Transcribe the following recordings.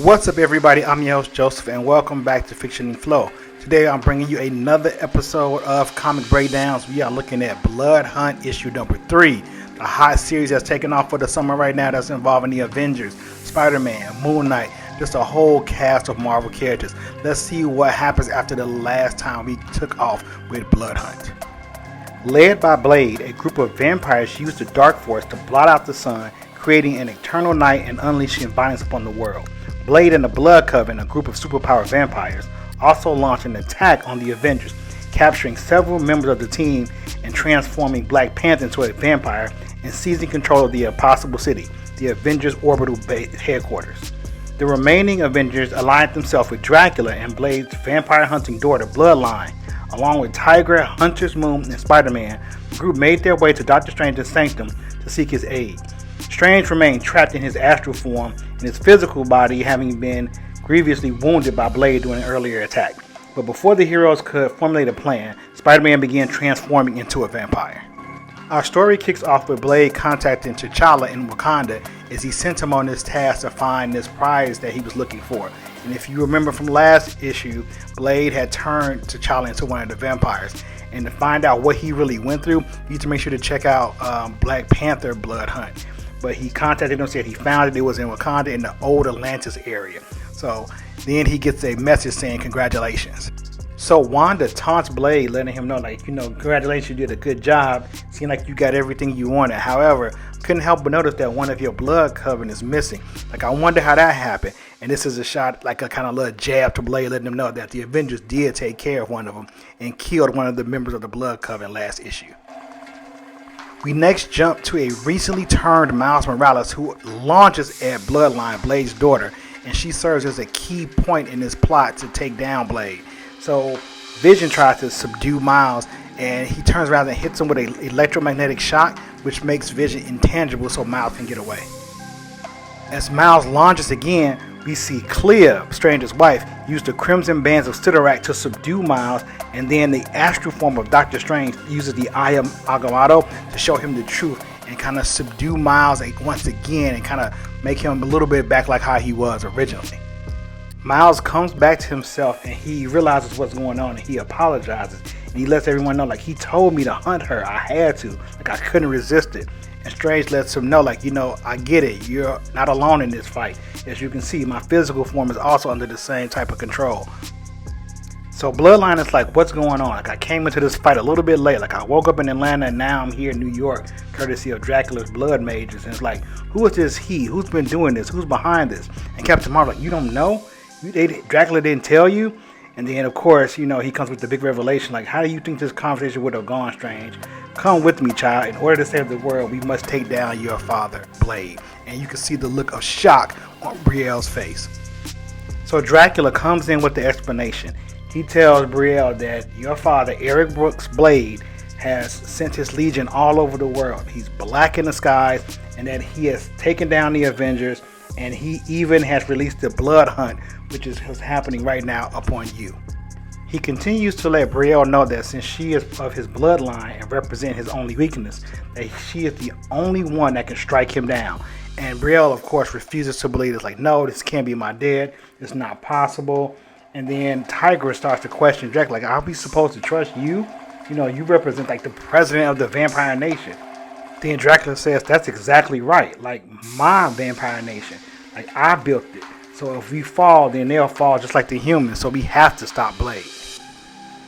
What's up, everybody? I'm your host, Joseph, and welcome back to Fiction and Flow. Today, I'm bringing you another episode of Comic Breakdowns. We are looking at Blood Hunt issue number 3, the hot series that's taking off for the summer right now that's involving the Avengers, Spider-Man, Moon Knight, just a whole cast of Marvel characters. Let's see what happens after the last time we took off with Blood Hunt. Led by Blade, a group of vampires use the Dark Force to blot out the sun, creating an eternal night and unleashing violence upon the world. Blade and the Blood Coven, a group of superpowered vampires, also launched an attack on the Avengers, capturing several members of the team and transforming Black Panther into a vampire and seizing control of the Impossible City, the Avengers' orbital headquarters. The remaining Avengers allied themselves with Dracula and Blade's vampire-hunting daughter, Bloodline. Along with Tigra, Hunter's Moon, and Spider-Man, the group made their way to Doctor Strange's sanctum to seek his aid. Strange remained trapped in his astral form, and his physical body having been grievously wounded by Blade during an earlier attack. But before the heroes could formulate a plan, Spider-Man began transforming into a vampire. Our story kicks off with Blade contacting T'Challa in Wakanda as he sent him on this task to find this prize that he was looking for. And if you remember from last issue, Blade had turned T'Challa into one of the vampires. And to find out what he really went through, you need to make sure to check out Black Panther Blood Hunt. But he contacted him, said he found it was in Wakanda in the old Atlantis area. So then he gets a message saying congratulations. So Wanda taunts Blade, letting him know, congratulations, you did a good job. Seemed like you got everything you wanted. However, couldn't help but notice that one of your blood coven is missing. I wonder how that happened. And this is a shot, a kind of little jab to Blade, letting him know that the Avengers did take care of one of them and killed one of the members of the blood coven last issue. We next jump to a recently turned Miles Morales who launches at Bloodline, Blade's daughter, and she serves as a key point in this plot to take down Blade. So Vision tries to subdue Miles, and he turns around and hits him with an electromagnetic shock, which makes Vision intangible so Miles can get away. As Miles launches again, we see Clea, Strange's wife, use the Crimson Bands of Cyttorak to subdue Miles, and then the astral form of Doctor Strange uses the Eye of Agamotto to show him the truth and kind of subdue Miles once again and kind of make him a little bit back like how he was originally. Miles comes back to himself and he realizes what's going on and he apologizes and he lets everyone know he told me to hunt her. I had to. I couldn't resist it. And Strange lets him know I get it. You're not alone in this fight. As you can see, my physical form is also under the same type of control. So Bloodline is what's going on? I came into this fight a little bit late. I woke up in Atlanta and now I'm here in New York, courtesy of Dracula's Blood Mages. And it's who is this he? Who's been doing this? Who's behind this? And Captain Marvel, you don't know? Dracula didn't tell you? And then, of course, he comes with the big revelation, how do you think this conversation would have gone, Strange? Come with me, child. In order to save the world, we must take down your father, Blade. And you can see the look of shock on Brielle's face. So Dracula comes in with the explanation. He tells Brielle that your father, Eric Brooks Blade, has sent his legion all over the world. He's black in the skies, and that he has taken down the Avengers, and he even has released the Blood Hunt, which is happening right now upon you. He continues to let Brielle know that since she is of his bloodline and represent his only weakness, that she is the only one that can strike him down. And Brielle, of course, refuses to believe. It's no, this can't be my dad. It's not possible. And then Tigra starts to question Dracula, are we supposed to trust you? You represent the president of the vampire nation. Then Dracula says, that's exactly right. My vampire nation. I built it. So if we fall, then they'll fall just like the humans. So we have to stop Blade.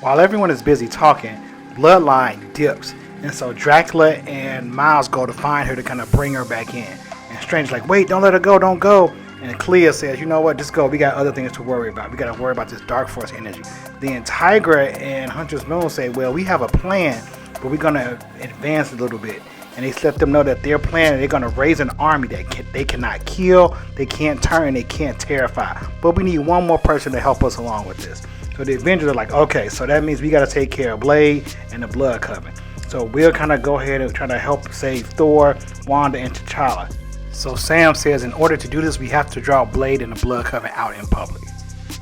While everyone is busy talking, Bloodline dips. And so Dracula and Miles go to find her to kind of bring her back in. And Strange's wait, don't let her go, don't go. And Clea says, you know what, just go. We got other things to worry about. We got to worry about this Dark Force energy. Then Tigra and Hunter's Moon say, well, we have a plan, but we're going to advance a little bit. And they let them know that their plan, they're going to raise an army that they cannot kill, they can't turn, they can't terrify. But we need one more person to help us along with this. So the Avengers are okay, so that means we got to take care of Blade and the Blood Coven. So we'll kind of go ahead and try to help save Thor, Wanda, and T'Challa. So Sam says in order to do this, we have to draw Blade and the Blood Coven out in public.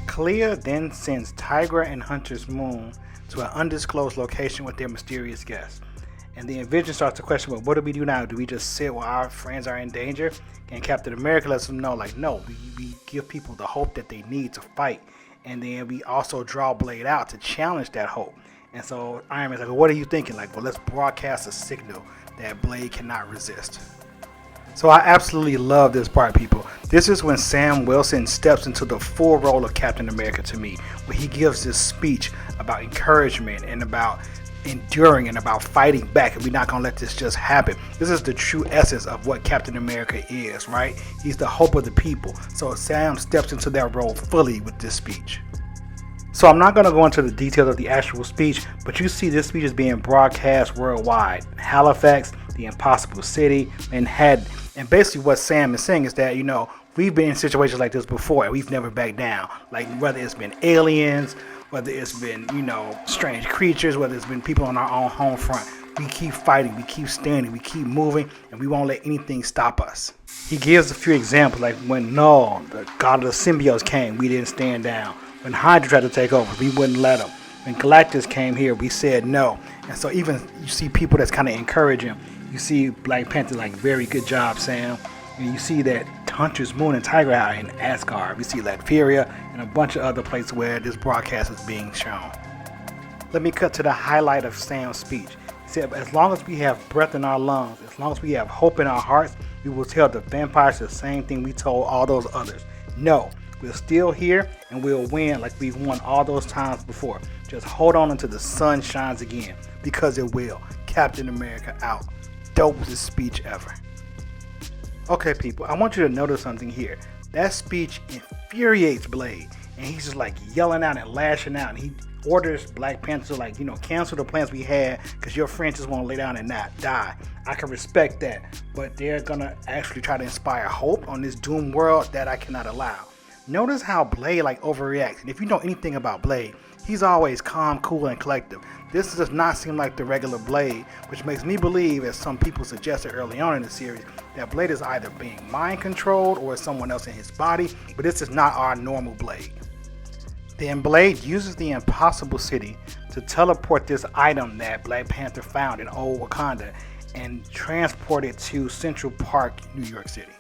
Clea then sends Tigra and Hunter's Moon to an undisclosed location with their mysterious guest. And then Vision starts to question, well, what do we do now? Do we just sit while our friends are in danger? And Captain America lets them know, like, no, we give people the hope that they need to fight. And then we also draw Blade out to challenge that hope. And so Iron Man's like, well, what are you thinking? Like, well, let's broadcast a signal that Blade cannot resist. So I absolutely love this part, people. This is when Sam Wilson steps into the full role of Captain America to me, where he gives this speech about encouragement and about enduring and about fighting back, and we're not going to let this just happen. This is the true essence of what Captain America is, right? He's the hope of the people. So Sam steps into that role fully with this speech. So I'm not going to go into the details of the actual speech, but you see this speech is being broadcast worldwide. Halifax, the Impossible City, Manhattan. And basically what Sam is saying is that, we've been in situations like this before and we've never backed down. Like whether it's been aliens, whether it's been, strange creatures, whether it's been people on our own home front. We keep fighting, we keep standing, we keep moving, and we won't let anything stop us. He gives a few examples, like when Null, the god of the symbiotes, came, we didn't stand down. When Hydra tried to take over, we wouldn't let him. When Galactus came here, we said no. And so even you see people that's kind of encouraging. You see Black Panther like, very good job, Sam. And you see that Huntress, Moon, and Tiger are in Asgard. We see Latveria and a bunch of other places where this broadcast is being shown. Let me cut to the highlight of Sam's speech. He said, as long as we have breath in our lungs, as long as we have hope in our hearts, we will tell the vampires the same thing we told all those others. No, we're still here and we'll win like we've won all those times before. Just hold on until the sun shines again, because it will. Captain America out. Dopest speech ever. Okay, people, I want you to notice something here. That speech infuriates Blade, and he's just like yelling out and lashing out, and he orders Black Panther to cancel the plans we had because your friends just want to lay down and not die. I can respect that, but they're gonna actually try to inspire hope on this doomed world that I cannot allow. Notice how Blade overreacts, and if you know anything about Blade, he's always calm, cool, and collective. This does not seem like the regular Blade, which makes me believe, as some people suggested early on in the series, that Blade is either being mind controlled or someone else in his body, but this is not our normal Blade. Then Blade uses the Impossible City to teleport this item that Black Panther found in old Wakanda and transport it to Central Park, New York City.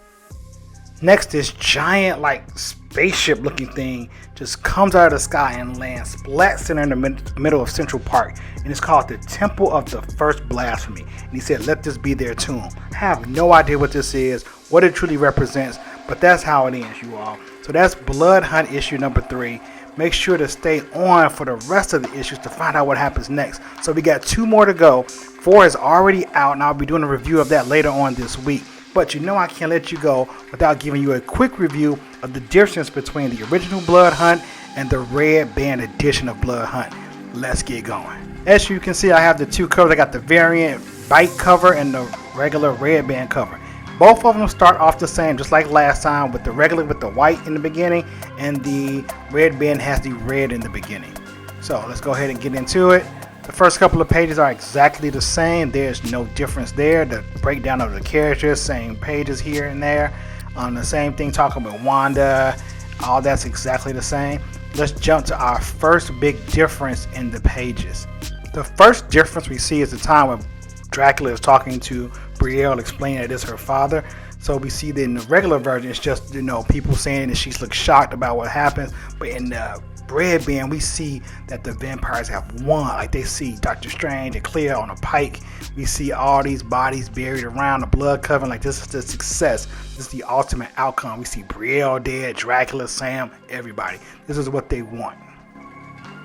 Next, this giant spaceship looking thing just comes out of the sky and lands splat center in the middle of Central Park, and it's called the Temple of the First Blasphemy. And he said, let this be their tomb. I have no idea what this is, what it truly represents, but that's how it ends, you all. So that's Blood Hunt issue number 3. Make sure to stay on for the rest of the issues to find out what happens next. So we got 2 more to go. 4 is already out, and I'll be doing a review of that later on this week. But I can't let you go without giving you a quick review of the difference between the original Blood Hunt and the Red Band edition of Blood Hunt. Let's get going. As you can see, I have the 2 covers. I got the variant bite cover and the regular Red Band cover. Both of them start off the same, just like last time, with the regular with the white in the beginning, and the Red Band has the red in the beginning. So let's go ahead and get into it. The first couple of pages are exactly the same. There's no difference there. The breakdown of the characters, same pages here and there. The same thing talking about Wanda. All that's exactly the same. Let's jump to our first big difference in the pages. The first difference we see is the time when Dracula is talking to Brielle, explaining that it's her father. So we see that in the regular version, it's just people saying that she looks shocked about what happens. But in the Red Band, we see that the vampires have won. Like they see Doctor Strange and Clea on a pike. We see all these bodies buried around the blood coven. Like this is the success. This is the ultimate outcome. We see Brielle dead, Dracula, Sam, everybody. This is what they want.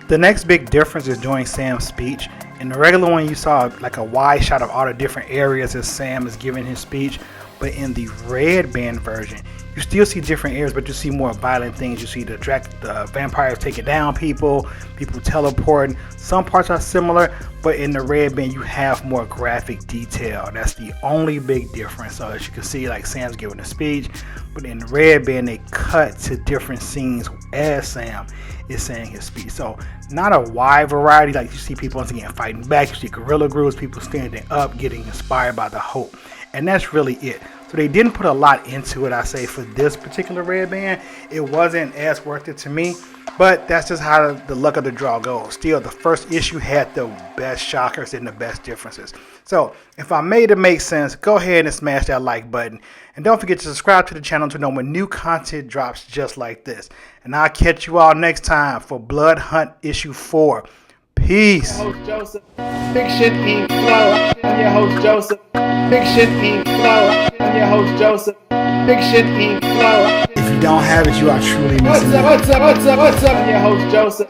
The next big difference is during Sam's speech. In the regular one, you saw like a wide shot of all the different areas as Sam is giving his speech. But in the Red Band version, you still see different areas, but you see more violent things. You see the vampires taking down people teleporting. Some parts are similar, but in the Red Band, you have more graphic detail. That's the only big difference. So as you can see, like Sam's giving a speech, but in the Red Band, they cut to different scenes as Sam is saying his speech. So not a wide variety. Like you see people once again fighting back. You see guerrilla groups, people standing up, getting inspired by the hope. And that's really it. So they didn't put a lot into it, I say, for this particular Red Band. It wasn't as worth it to me. But that's just how the luck of the draw goes. Still, the first issue had the best shockers and the best differences. So, if I made it make sense, go ahead and smash that like button. And don't forget to subscribe to the channel to know when new content drops just like this. And I'll catch you all next time for Blood Hunt issue 4. Peace. I'm your host Joseph, Fiction Ink Flow. I'm your host Joseph, Fiction Ink Flow. I'm your host Joseph, Fiction Ink Flow. If you don't have it, you are truly missing out. What's up? I'm your host Joseph,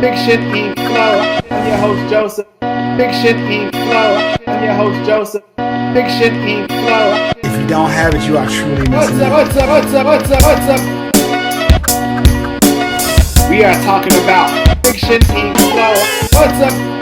Fiction Ink Flow. I'm your host Joseph, Fiction Ink Flow. I'm your host Joseph, Fiction Ink Flow. If you don't have it, you are truly missing out. What's up? We are talking about Fiction Ink Flow. What's up?